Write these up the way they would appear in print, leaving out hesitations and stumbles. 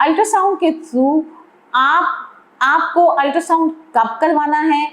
Ultrasound के through आपको ultrasound कब करवाना है,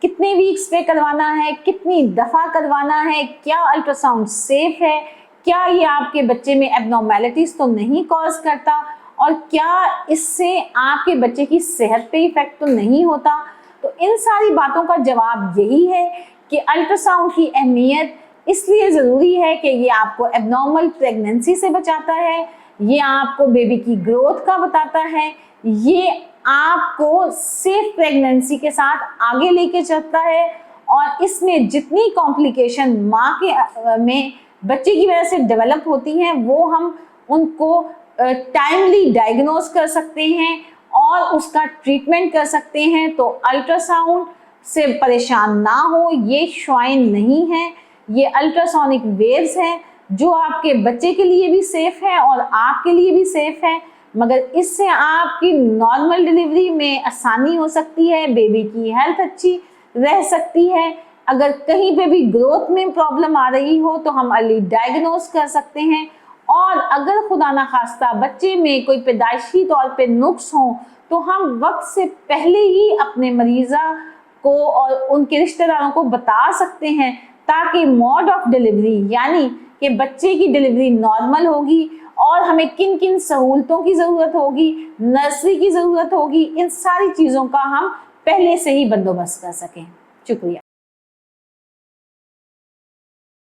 कितने वीक्स पे करवाना है, कितनी दफ़ा करवाना है, क्या अल्ट्रासाउंड सेफ है, क्या ये आपके बच्चे में एबनॉर्मेलिटीज़ तो नहीं कॉज करता, और क्या इससे आपके बच्चे की सेहत पे इफेक्ट तो नहीं होता। तो इन सारी बातों का जवाब यही है कि अल्ट्रासाउंड की अहमियत इसलिए ज़रूरी है कि ये आपको एबनॉर्मल प्रेगनेंसी से बचाता है, ये आपको बेबी की ग्रोथ का बताता है, ये आपको सेफ प्रेगनेंसी के साथ आगे लेके चलता है, और इसमें जितनी कॉम्प्लिकेशन माँ के में बच्चे की वजह से डेवलप होती हैं वो हम उनको टाइमली डायग्नोज कर सकते हैं और उसका ट्रीटमेंट कर सकते हैं। तो अल्ट्रासाउंड से परेशान ना हो, ये श्वाइन नहीं है, ये अल्ट्रासोनिक वेव्स हैं जो आपके बच्चे के लिए भी सेफ है और आपके लिए भी सेफ है, मगर इससे आपकी नॉर्मल डिलीवरी में आसानी हो सकती है, बेबी की हेल्थ अच्छी रह सकती है। अगर कहीं पे भी ग्रोथ में प्रॉब्लम आ रही हो तो हम अर्ली डायग्नोज कर सकते हैं, और अगर खुदा ना खास्ता बच्चे में कोई पैदाइशी तौर पे नुक्स हो तो हम वक्त से पहले ही अपने मरीज़ा को और उनके रिश्तेदारों को बता सकते हैं, ताकि मोड ऑफ डिलीवरी यानी कि बच्चे की डिलीवरी नॉर्मल होगी और हमें किन किन सहूलतों की ज़रूरत होगी, नर्सरी की ज़रूरत होगी, इन सारी चीज़ों का हम पहले से ही बंदोबस्त कर सकें। शुक्रिया।